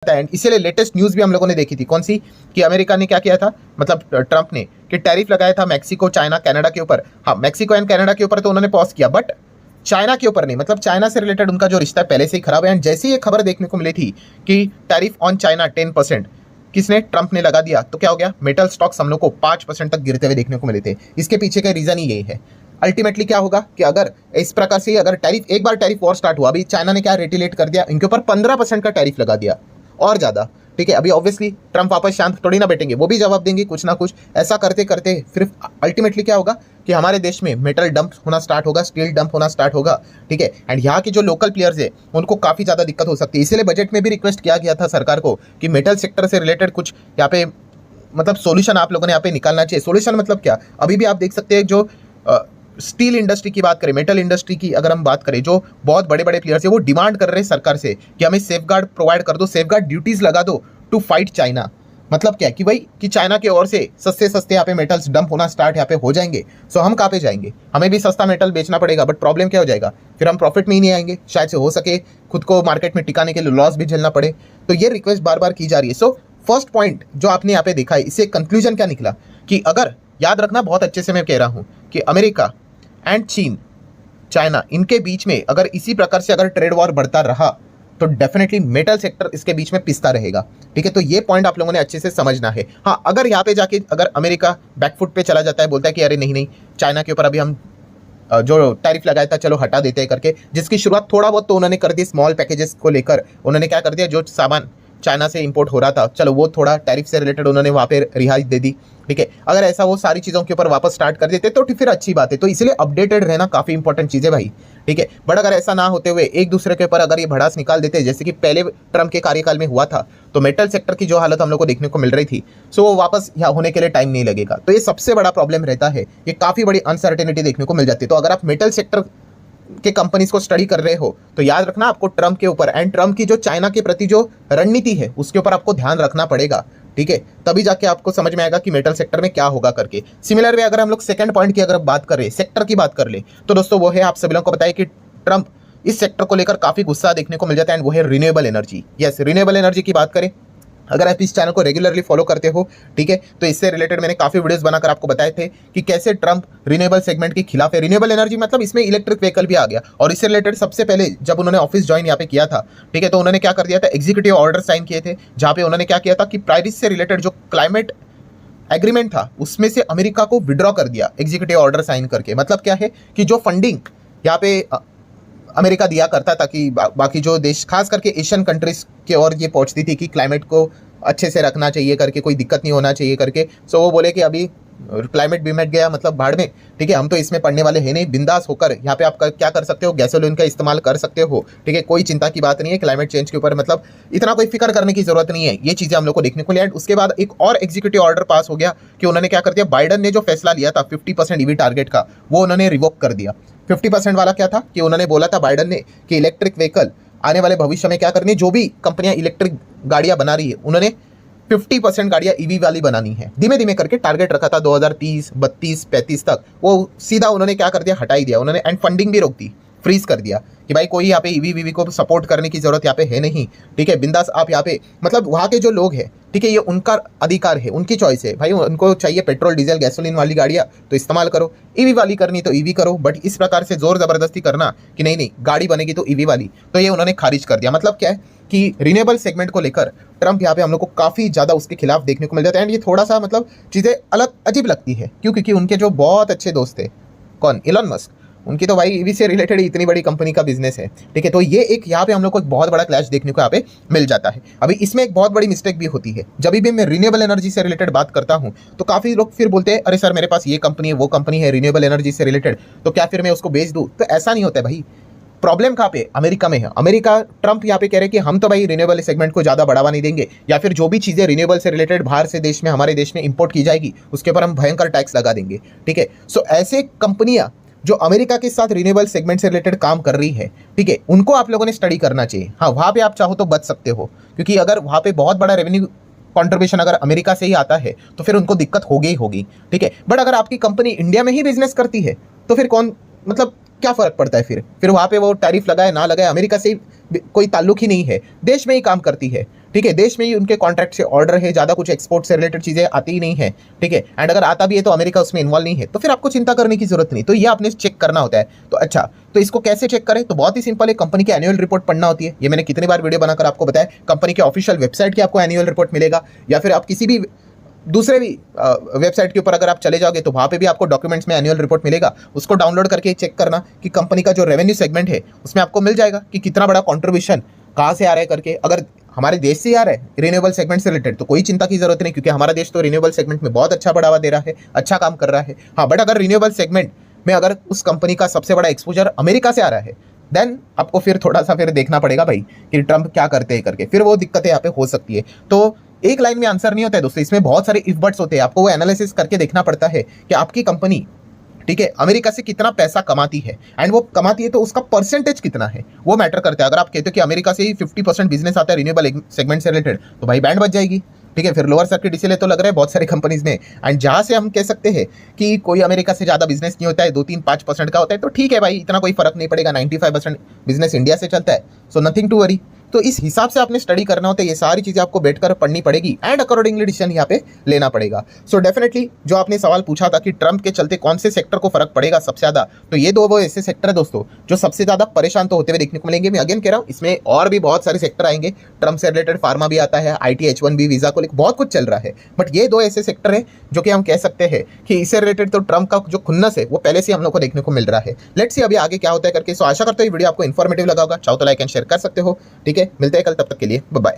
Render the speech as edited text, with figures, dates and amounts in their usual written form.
जाता है। एंड इसीलिए लेटेस्ट न्यूज़ भी हम लोगों ने देखी थी, कौन सी, कि अमेरिका ने क्या किया था, मतलब ट्रंप ने, कि टैरिफ लगाया था मैक्सिको, चाइना, कनाडा के ऊपर। हाँ, मैक्सिको एंड कनाडा के ऊपर तो उन्होंने पॉज किया, बट चाइना के ऊपर नहीं। मतलब चाइना से रिलेटेड उनका जो रिश्ता पहले से ही खराब है। एंड जैसे ही ये खबर देखने को मिली थी कि टैरिफ ऑन चाइना 10% किसने, ट्रंप ने लगा दिया, तो क्या हो गया, मेटल स्टॉक्स हम लोग को 5% तक गिरते हुए देखने को मिले थे। इसके पीछे का रीजन ही यही है। अल्टीमेटली क्या होगा कि अगर इस प्रकार से अगर टैरिफ, एक बार टैरिफ वॉर स्टार्ट हुआ, अभी चाइना ने क्या रेटिलेट कर दिया, इनके ऊपर 15% का टैरिफ लगा दिया और ज़्यादा, ठीक है। अभी ऑब्वियसली ट्रंप वापस शांत थोड़ी ना बैठेंगे, वो भी जवाब देंगे कुछ ना कुछ। ऐसा करते करते फिर अल्टीमेटली क्या होगा कि हमारे देश में मेटल डंप होना स्टार्ट होगा, स्टील डंप होना स्टार्ट होगा, ठीक है। एंड यहाँ के जो लोकल प्लेयर्स है उनको काफ़ी ज़्यादा दिक्कत हो सकती है। इसीलिए बजट में भी रिक्वेस्ट किया गया था सरकार को कि मेटल सेक्टर से रिलेटेड कुछ यहाँ पे मतलब सोल्यूशन आप लोगों ने यहाँ पे निकालना चाहिए। सोल्यूशन मतलब क्या, अभी भी आप देख सकते हैं जो स्टील इंडस्ट्री की बात करें, मेटल इंडस्ट्री की अगर हम बात करें, जो बहुत बड़े बड़े प्लेयर्स है वो डिमांड कर रहे हैं सरकार से कि हमें सेफगार्ड प्रोवाइड कर दो, सेफगार्ड ड्यूटीज लगा दो टू फाइट चाइना। मतलब क्या कि भाई कि चाइना के ओर से सस्ते सस्ते यहाँ पे मेटल्स डंप होना स्टार्ट यहाँ पे हो जाएंगे। सो हम कहाँ पे जाएंगे, हमें भी सस्ता मेटल बेचना पड़ेगा, बट प्रॉब्लम क्या हो जाएगा, फिर हम प्रॉफिट में ही नहीं आएंगे। शायद से हो सके खुद को मार्केट में टिकाने के लिए लॉस भी झेलना पड़े। तो ये रिक्वेस्ट बार बार की जा रही है। सो फर्स्ट पॉइंट जो आपने यहाँ पे देखा है, इससे कंक्लूजन क्या निकला कि अगर, याद रखना बहुत अच्छे से मैं कह रहा हूँ कि अमेरिका एंड चीन, चाइना, इनके बीच में अगर इसी प्रकार से अगर ट्रेड वॉर बढ़ता रहा तो डेफिनेटली मेटल सेक्टर इसके बीच में पिसता रहेगा, ठीक है। तो ये पॉइंट आप लोगों ने अच्छे से समझना है। हाँ, अगर यहाँ पे जाके अगर अमेरिका बैकफुट पे चला जाता है, बोलता है कि अरे नहीं नहीं, चाइना के ऊपर अभी हम जो टैरिफ लगाया था चलो हटा देते हैं करके, जिसकी शुरुआत थोड़ा बहुत तो उन्होंने कर दी स्मॉल पैकेजेस को लेकर। उन्होंने क्या कर दिया, जो सामान चाइना से इंपोर्ट हो रहा था, चलो वो थोड़ा टैरिफ से रिलेटेड उन्होंने वहाँ पे रिहाई दे दी, ठीक है। अगर ऐसा वो सारी चीज़ों के ऊपर वापस स्टार्ट कर देते तो फिर अच्छी बात है। तो इसलिए अपडेटेड रहना काफ़ी इंपॉर्टेंट चीज़ है भाई, ठीक है। बट अगर ऐसा ना होते हुए एक दूसरे के ऊपर अगर ये भड़ास निकाल देते जैसे कि पहले ट्रंप के कार्यकाल में हुआ था, तो मेटल सेक्टर की जो हालत हम लोग को देखने को मिल रही थी, सो वो वापस यहाँ होने के लिए टाइम नहीं लगेगा। तो ये सबसे बड़ा प्रॉब्लम रहता है, ये काफ़ी बड़ी अनसर्टेनिटी देखने को मिल जाती है। तो अगर आप मेटल सेक्टर के कंपनीज को स्टडी कर रहे हो तो याद रखना आपको ट्रंप के ऊपर एंड ट्रंप की जो चाइना के प्रति जो रणनीति है उसके ऊपर आपको ध्यान रखना पड़ेगा, ठीक है। तभी जाके आपको समझ में आएगा कि मेटल सेक्टर में क्या होगा करके। सिमिलर वे अगर हम लोग सेकंड पॉइंट की अगर बात करें, सेक्टर की बात कर ले, तो दोस्तों वो है, आप सभी लोगों को बताइए कि ट्रंप इस सेक्टर को लेकर काफी गुस्सा देखने को मिल जाता है एंड वो है renewable energy. Yes, renewable energy की बात करें, अगर आप इस चैनल को रेगुलरली फॉलो करते हो, ठीक है, तो इससे रिलेटेड मैंने काफ़ी वीडियोस बनाकर आपको बताए थे कि कैसे ट्रंप रिन्यूएबल सेगमेंट के खिलाफ है। रिन्यूएबल एनर्जी मतलब इसमें इलेक्ट्रिक व्हीकल भी आ गया। और इससे रिलेटेड सबसे पहले जब उन्होंने ऑफिस ज्वाइन यहाँ पे किया था, ठीक है, तो उन्होंने क्या कर दिया था, एग्जीक्यूटिव ऑर्डर साइन किए थे, जहाँ पे उन्होंने क्या किया था कि पेरिस से रिलेटेड जो क्लाइमेट एग्रीमेंट था उसमें से अमेरिका को विड्रॉ कर दिया एग्जीक्यूटिव ऑर्डर साइन करके। मतलब क्या है कि जो फंडिंग यहाँ पे अमेरिका दिया करता था कि बाकी जो देश खास करके एशियन कंट्रीज के और ये पहुंचती थी कि क्लाइमेट को अच्छे से रखना चाहिए करके, कोई दिक्कत नहीं होना चाहिए करके। सो वो बोले कि अभी क्लाइमेट भी मिट गया, मतलब भाड़ में, ठीक है, हम तो इसमें पढ़ने वाले हैं नहीं, बिंदास होकर यहाँ पे आप क्या कर सकते हो, गैसोलीन का इस्तेमाल कर सकते हो, ठीक है, कोई चिंता की बात नहीं है क्लाइमेट चेंज के ऊपर, मतलब इतना कोई फिक्र करने की जरूरत नहीं है। ये चीज़ें हम लोग को देखने को लिया। उसके बाद एक और एग्जीक्यूटिव ऑर्डर पास हो गया कि उन्होंने क्या कर दिया, बाइडन ने जो फैसला लिया था 50% ईवी टारगेट का, वो उन्होंने रिवोक कर दिया। 50% वाला क्या था कि उन्होंने बोला था बाइडन ने कि इलेक्ट्रिक व्हीकल आने वाले भविष्य में क्या करनी है, जो भी कंपनियां इलेक्ट्रिक गाड़ियां बना रही है उन्होंने 50% गाड़ियां ईवी वाली बनानी है। धीमे धीमे करके टारगेट रखा था 2030, 32, 35 तक, वो सीधा उन्होंने क्या कर दिया, हटा ही दिया उन्होंने। एंड फंडिंग भी रोक दी, फ्रीज कर दिया कि भाई कोई यहाँ पे ईवी वीवी को सपोर्ट करने की जरूरत यहाँ पे है नहीं, ठीक है, बिंदास आप यहाँ पे, मतलब वहाँ के जो लोग हैं, ठीक है, ये उनका अधिकार है, उनकी चॉइस है भाई, उनको चाहिए पेट्रोल डीजल गैसोलीन वाली गाड़ियाँ तो इस्तेमाल करो, ईवी वाली करनी तो ईवी करो, बट इस प्रकार से जोर जबरदस्ती करना कि नहीं नहीं गाड़ी बनेगी तो ईवी वाली, तो ये उन्होंने खारिज कर दिया। मतलब क्या है कि रिन्यूएबल सेगमेंट को लेकर ट्रंप यहाँ पे हम लोग को काफ़ी ज़्यादा उसके खिलाफ देखने को मिल जाता है। एंड ये थोड़ा सा मतलब चीज़ें अलग अजीब लगती है, क्यों, क्योंकि उनके जो बहुत अच्छे दोस्त थे, कौन, इलॉन मस्क, उनकी तो भाई ईवी से रिलेटेड इतनी बड़ी कंपनी का बिजनेस है, ठीक है। तो ये एक यहाँ पे हम लोग को एक बहुत बड़ा क्लैश देखने को यहाँ पे मिल जाता है। अभी इसमें एक बहुत बड़ी मिस्टेक भी होती है, जब भी मैं रिन्यूएबल एनर्जी से रिलेटेड बात करता हूँ तो काफ़ी लोग फिर बोलते हैं अरे सर मेरे पास ये कंपनी है वो कंपनी है रिन्यूएबल एनर्जी से रिलेटेड, तो क्या फिर मैं उसको बेच दूँ? तो ऐसा नहीं होता है भाई। प्रॉब्लम कहाँ पे, अमेरिका में है। अमेरिका, ट्रंप यहाँ पे कह रहे हैं कि हम तो भाई रिन्यूएबल सेगमेंट को ज़्यादा बढ़ावा नहीं देंगे, या फिर जो भी चीज़ें रिन्यूएबल से रिलेटेड बाहर से देश में, हमारे देश में इंपोर्ट की जाएगी उसके ऊपर हम भयंकर टैक्स लगा देंगे, ठीक है। सो ऐसे कंपनियाँ जो अमेरिका के साथ रिन्यूएबल सेगमेंट से रिलेटेड काम कर रही है, ठीक है, उनको आप लोगों ने स्टडी करना चाहिए। हाँ, वहाँ पे आप चाहो तो बच सकते हो, क्योंकि अगर वहाँ पे बहुत बड़ा रेवेन्यू कॉन्ट्रीब्यूशन अगर अमेरिका से ही आता है तो फिर उनको दिक्कत होगी ही होगी, ठीक है। बट अगर आपकी कंपनी इंडिया में ही बिजनेस करती है तो फिर कौन, मतलब क्या फर्क पड़ता है फिर वहाँ पे वो टैरिफ लगाए ना लगाए, अमेरिका से कोई ताल्लुक ही नहीं है, देश में ही काम करती है, ठीक है, देश में ही उनके कॉन्ट्रैक्ट से ऑर्डर है, ज़्यादा कुछ एक्सपोर्ट से रिलेटेड चीज़ें आती ही नहीं है, ठीक है, एंड अगर आता भी है तो अमेरिका उसमें इन्वॉल्व नहीं है, तो फिर आपको चिंता करने की जरूरत नहीं। तो ये आपने चेक करना होता है। तो अच्छा, तो इसको कैसे चेक करें? तो बहुत ही सिंपल है, कंपनी की एनुअल रिपोर्ट पढ़ना होती है। ये मैंने कितनी बार वीडियो बनाकर आपको बताया। कंपनी के ऑफिशियल वेबसाइट की आपको एनुअल रिपोर्ट मिलेगा, या फिर आप किसी भी दूसरे भी वेबसाइट के ऊपर अगर आप चले जाओगे तो वहाँ पे भी आपको डॉक्यूमेंट्स में एनुअल रिपोर्ट मिलेगा। उसको डाउनलोड करके चेक करना कि कंपनी का जो रेवेन्यू सेगमेंट है उसमें आपको मिल जाएगा कि कितना बड़ा कंट्रीब्यूशन कहाँ से आ रहा है करके। अगर हमारे देश से आ रहा है रिन्यूएबल सेगमेंट से रिलेटेड तो कोई चिंता की जरूरत नहीं, क्योंकि हमारा देश तो रिन्यूएबल सेगमेंट में बहुत अच्छा बढ़ावा दे रहा है, अच्छा काम कर रहा है। हाँ, बट अगर रिन्यूएबल सेगमेंट में अगर उस कंपनी का सबसे बड़ा एक्सपोजर अमेरिका से आ रहा है, देन आपको फिर थोड़ा सा फिर देखना पड़ेगा भाई कि ट्रंप क्या करते हैं करके, फिर वो दिक्कतें यहाँ पे हो सकती है। तो एक लाइन में आंसर नहीं होता है दोस्तों, इसमें बहुत सारे इफ बट्स होते हैं। आपको वो एनालिसिस करके देखना पड़ता है कि आपकी कंपनी, ठीक है, अमेरिका से कितना पैसा कमाती है, एंड वो कमाती है तो उसका परसेंटेज कितना है वो मैटर करता है। अगर आप कहते हो कि अमेरिका से ही 50% बिजनेस आता है रिन्यूएबल सेगमेंट से रिलेटेड, तो भाई बैंड बच जाएगी, ठीक है। फिर लोअर सर्किट इसीलिए तो लग रहा है बहुत सारी कंपनीज में। एंड जहां से हम कह सकते हैं कि कोई अमेरिका से ज़्यादा बिजनेस नहीं होता है, 2-3-5% का होता है, तो ठीक है भाई, इतना कोई फर्क नहीं पड़ेगा। 95% बिजनेस इंडिया से चलता है, सो नथिंग टू वरी। तो इस हिसाब से आपने स्टडी करना होता है, ये सारी चीज़ें आपको बैठकर पढ़नी पड़ेगी एंड अकॉर्डिंगली डिसीजन यहाँ पे लेना पड़ेगा। सो डेफिनेटली जो आपने सवाल पूछा था कि ट्रंप के चलते कौन से सेक्टर को फर्क पड़ेगा सबसे ज़्यादा, तो ये दो वो ऐसे सेक्टर है दोस्तों जो सबसे ज़्यादा परेशान तो होते हुए देखने को मिलेंगे। मैं अगेन कह रहा हूँ, इसमें और भी बहुत सारे सेक्टर आएंगे। ट्रंप से रिलेटेड फार्मा भी आता है, IT H1B वीज़ा को लेकर बहुत कुछ चल रहा है, बट ये दो ऐसे सेक्टर है जो कि हम कह सकते हैं कि इससे रिलेटेड तो ट्रंप का जो खुन्नस है वो पहले से हम लोग को देखने को मिल रहा है। लेट्स सी अभी आगे क्या होता है करके। सो आशा करते हैं वीडियो आपको इन्फॉर्मेटिव लगा होगा। चाहो तो लाइक एंड शेयर कर सकते हो, ठीक है। मिलते हैं कल, तब तक के लिए बाय बाय।